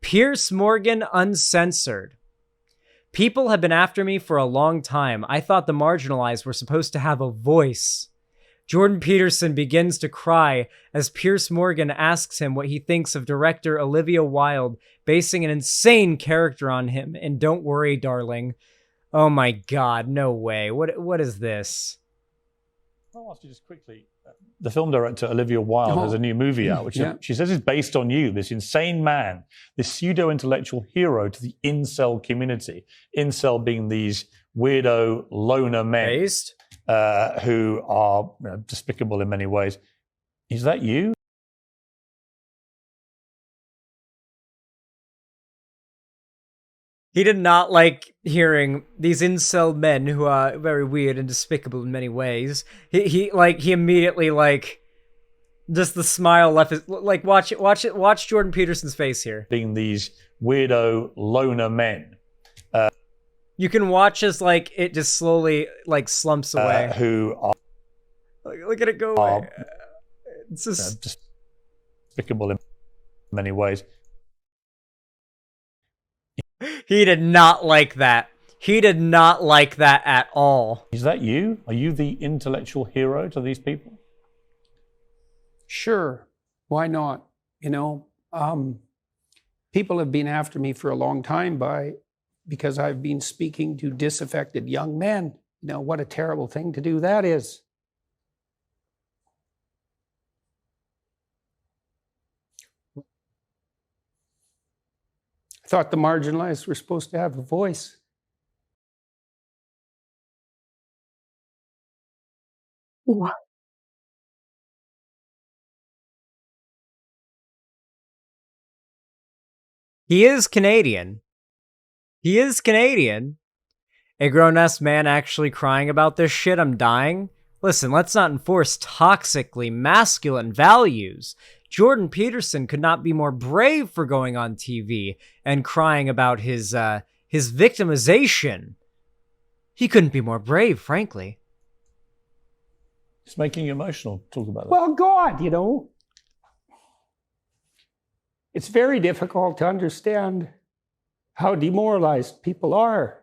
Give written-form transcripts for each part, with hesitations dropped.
Pierce Morgan Uncensored. People have been after me for a long time. I thought the marginalized were supposed to have a voice. Jordan Peterson begins to cry as Pierce Morgan asks him what he thinks of director Olivia Wilde basing an insane character on him in Don't Worry, Darling. Oh my god, no way. What is this? I'll ask you just quickly. The film director Olivia Wilde has a new movie out, which she says is based on you, this insane man, this pseudo-intellectual hero to the incel community. Incel being these weirdo loner men who are despicable in many ways. Is that you? He did not like hearing these incel men who are very weird and despicable in many ways. He immediately just the smile left his watch Jordan Peterson's face here. Being these weirdo loner men. You can watch as it just slowly slumps away. Who are look at it go away. It's just despicable in many ways. He did not like that. He did not like that at all. Is that you? Are you the intellectual hero to these people? Sure. Why not? People have been after me for a long time because I've been speaking to disaffected young men. What a terrible thing to do that is. I thought the marginalized were supposed to have a voice. What? He is Canadian. He is Canadian. A grown-ass man actually crying about this shit, I'm dying. Listen, let's not enforce toxically masculine values. Jordan Peterson could not be more brave for going on TV and crying about his victimization. He couldn't be more brave, frankly. It's making you emotional. Talk about that. Well, God, it's very difficult to understand how demoralized people are.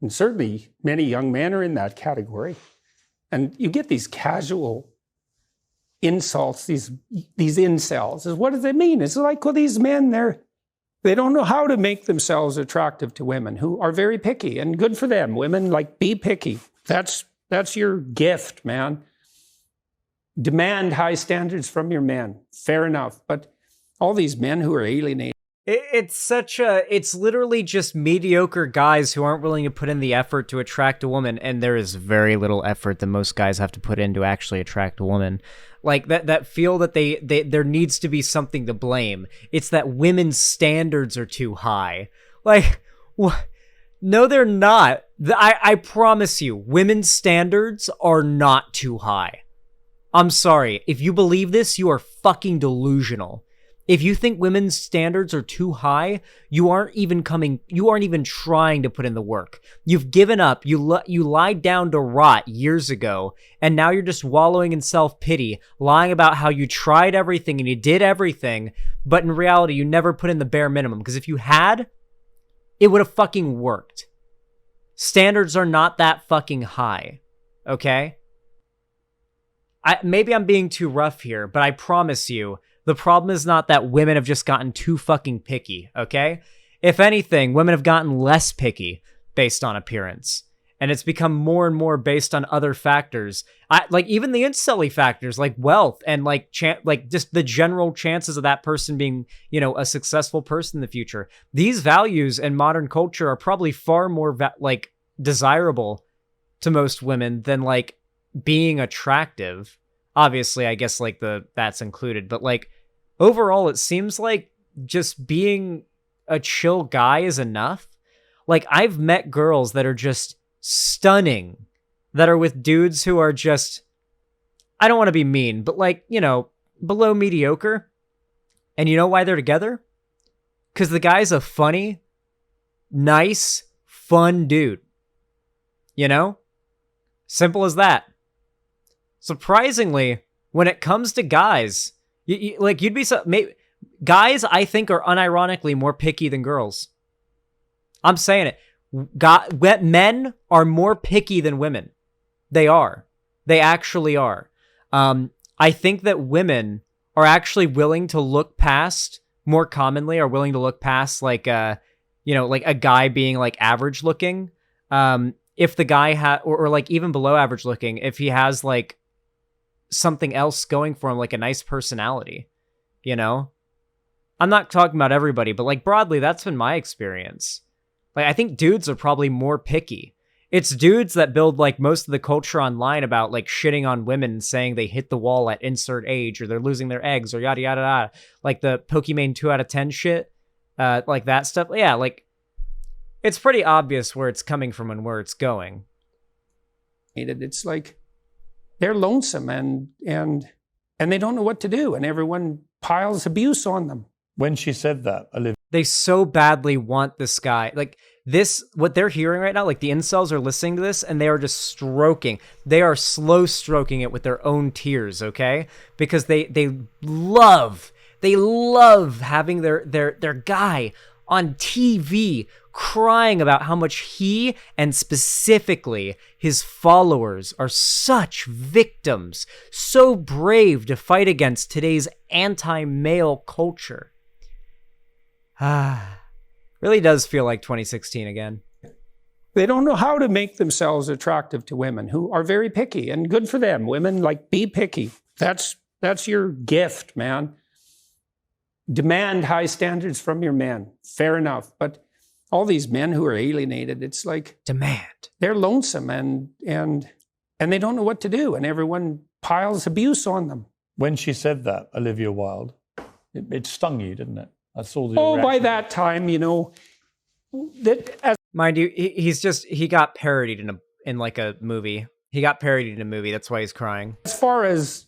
And certainly many young men are in that category. And you get these casual insults, these incels. What does it mean? It's like, well, these men, they don't know how to make themselves attractive to women who are very picky, and good for them. Women, be picky. That's your gift, man. Demand high standards from your men. Fair enough. But all these men who are alienated. It's literally just mediocre guys who aren't willing to put in the effort to attract a woman, and there is very little effort that most guys have to put in to actually attract a woman. That feel that there needs to be something to blame. It's that women's standards are too high. No, they're not. I promise you, women's standards are not too high. I'm sorry. If you believe this, you are fucking delusional. If you think women's standards are too high, you aren't even trying to put in the work. You've given up. You lied down to rot years ago, and now you're just wallowing in self-pity, lying about how you tried everything and you did everything, but in reality, you never put in the bare minimum. Because if you had, it would have fucking worked. Standards are not that fucking high, okay? Maybe I'm being too rough here, but I promise you, the problem is not that women have just gotten too fucking picky, okay? If anything, women have gotten less picky based on appearance. And it's become more and more based on other factors. Even the incel factors, like wealth and just the general chances of that person being, a successful person in the future. These values in modern culture are probably far more desirable to most women than being attractive. Obviously, I guess that's included, but overall, it seems like just being a chill guy is enough. I've met girls that are just stunning, that are with dudes who are just, I don't want to be mean, but below mediocre. And you know why they're together? Because the guy's a funny, nice, fun dude. Simple as that. Surprisingly, when it comes to guys, you'd be Guys, I think, are unironically more picky than girls. I'm saying it. Men are more picky than women. They are. They actually are. I think that women are actually willing to look past, more commonly, are willing to look past like like a guy being like average looking. If the guy or like even below average looking, if he has like something else going for him, like a nice personality, you know? I'm not talking about everybody, but like broadly, that's been my experience. Like, I think dudes are probably more picky. It's dudes that build like most of the culture online about like shitting on women and saying they hit the wall at insert age or they're losing their eggs or yada, yada, yada. Like the Pokimane 2 out of 10 shit. Like that stuff. Yeah, like it's pretty obvious where it's coming from and where it's going. It's like they're lonesome and they don't know what to do, and everyone piles abuse on them. When she said that, Olivia, they so badly want this guy. Like this, what they're hearing right now, like the incels are listening to this and they are just stroking. They are slow stroking it with their own tears, okay? Because they love having their guy on TV crying about how much he and specifically his followers are such victims, so brave to fight against today's anti-male culture. Really does feel like 2016 again. They don't know how to make themselves attractive to women who are very picky, and good for them. Women, like, be picky. That's your gift, man. Demand high standards from your men. Fair enough. But all these men who are alienated, it's like demand. They're lonesome and they don't know what to do, and everyone piles abuse on them. when she said that, Olivia Wilde, it stung you, didn't it? I saw the reaction. By that time, you know, mind you, he got parodied in like a movie. He got parodied in a movie. That's why he's crying. As far as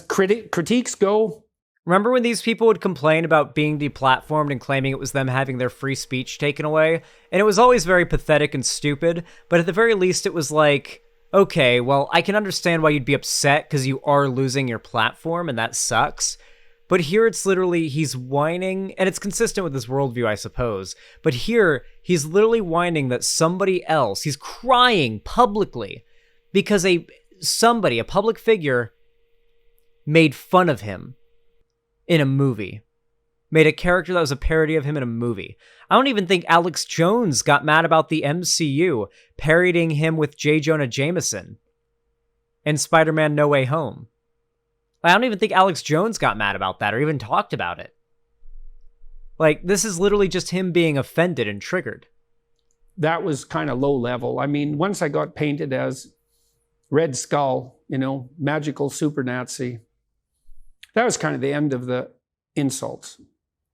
critiques go, remember when these people would complain about being deplatformed and claiming it was them having their free speech taken away? And it was always very pathetic and stupid, but at the very least it was like, okay, well, I can understand why you'd be upset because you are losing your platform and that sucks. But here it's literally, he's whining, and it's consistent with his worldview, I suppose. But here, he's literally whining that somebody else, he's crying publicly because a public figure, made fun of him in a movie. Made a character that was a parody of him in a movie. I don't even think Alex Jones got mad about the MCU parodying him with J. Jonah Jameson in Spider-Man No Way Home. I don't even think Alex Jones got mad about that or even talked about it. Like, this is literally just him being offended and triggered. That was kind of low level. I mean, once I got painted as Red Skull, you know, magical super Nazi, that was kind of the end of the insults.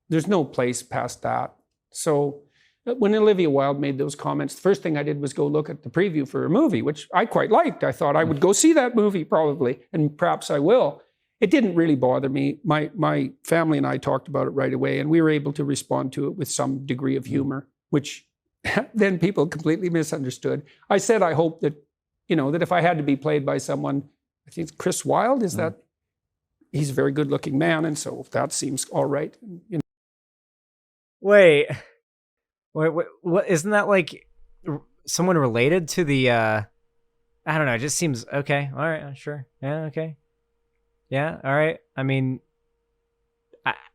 There's no place past that. So when Olivia Wilde made those comments, the first thing I did was go look at the preview for a movie, which I quite liked. I thought I would go see that movie probably, and perhaps I will. It didn't really bother me. My family and I talked about it right away, and we were able to respond to it with some degree of humor, which then people completely misunderstood. I said I hope that, you know, that if I had to be played by someone, I think it's Chris Wilde, is that he's a very good-looking man, and so if that seems all right. You know. Wait, what? Isn't that like someone related to the? I don't know. It just seems okay. All right, sure. Yeah, okay. Yeah, all right. I mean,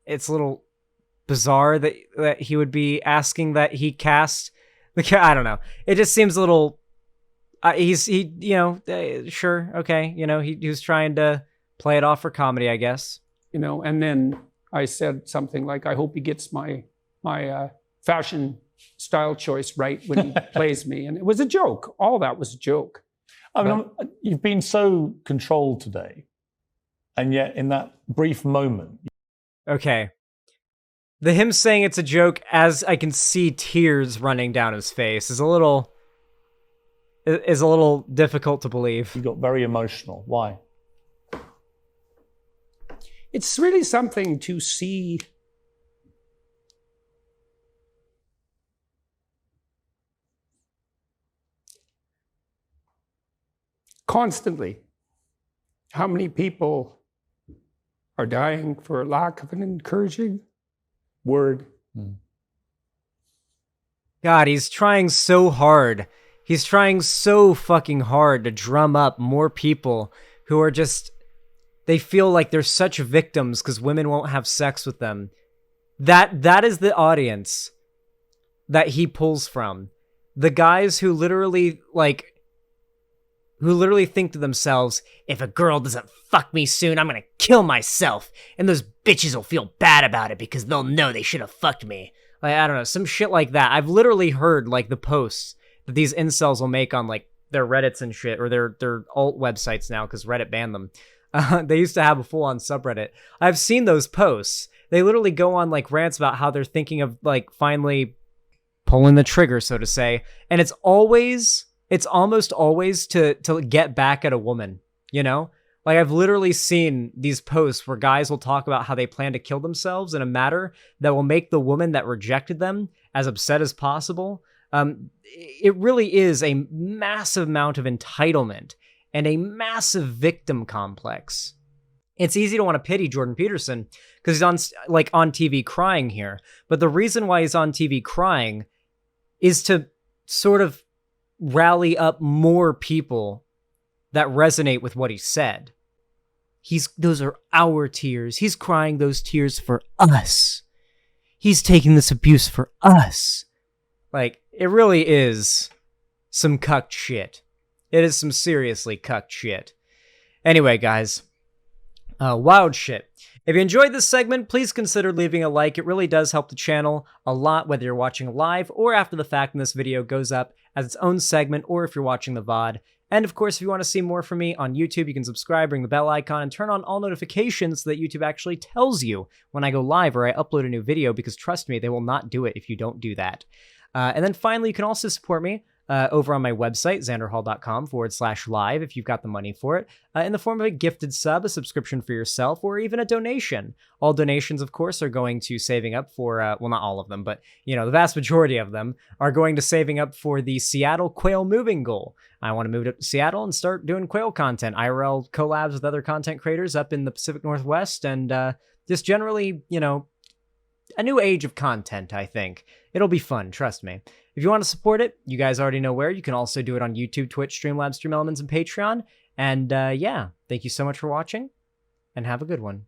it's a little bizarre that he would be asking that he cast the. I don't know. It just seems a little. Sure, okay. You know, he was trying to play it off for comedy, I guess. You know, and then I said something like, "I hope he gets my fashion style choice right when he plays me," and it was a joke. All that was a joke. I mean, you've been so controlled today. And yet, in that brief moment... Okay. Him saying it's a joke as I can see tears running down his face is a little difficult to believe. You got very emotional. Why? It's really something to see constantly how many people are dying for lack of an encouraging word. God, he's trying so hard. He's trying so fucking hard to drum up more people who are just, they feel like they're such victims because women won't have sex with them. That is the audience that he pulls from. The guys who literally, like, who literally think to themselves, if a girl doesn't fuck me soon, I'm gonna kill myself. And those bitches will feel bad about it because they'll know they should have fucked me. Like, I don't know, some shit like that. I've literally heard, like, the posts that these incels will make on, like, their Reddits and shit, or their alt websites now, because Reddit banned them. They used to have a full-on subreddit. I've seen those posts. They literally go on, like, rants about how they're thinking of, like, finally pulling the trigger, so to say. And it's almost always to get back at a woman, you know? Like, I've literally seen these posts where guys will talk about how they plan to kill themselves in a matter that will make the woman that rejected them as upset as possible. It really is a massive amount of entitlement and a massive victim complex. It's easy to want to pity Jordan Peterson because he's on TV crying here. But the reason why he's on TV crying is to sort of rally up more people that resonate with what he said. Those are our tears. He's crying those tears for us. He's taking this abuse for us. Like, it really is some cucked shit. It is some seriously cucked shit. Anyway, guys, wild shit. If you enjoyed this segment, please consider leaving a like. It really does help the channel a lot, whether you're watching live or after the fact and this video goes up as its own segment, or if you're watching the VOD. And of course, if you want to see more from me on YouTube, you can subscribe, ring the bell icon, and turn on all notifications so that YouTube actually tells you when I go live or I upload a new video, because trust me, they will not do it if you don't do that. And then finally, you can also support me over on my website, Xanderhal.com/live, if you've got the money for it, in the form of a gifted sub, a subscription for yourself, or even a donation. All donations, of course, are going to saving up for, well, not all of them, but, you know, the vast majority of them are going to saving up for the Seattle quail moving goal. I want to move to Seattle and start doing quail content, IRL collabs with other content creators up in the Pacific Northwest, and just generally, you know, a new age of content, I think. It'll be fun, trust me. If you want to support it, you guys already know where. You can also do it on YouTube, Twitch, Streamlabs, Stream Elements, and Patreon. And yeah, thank you so much for watching, and have a good one.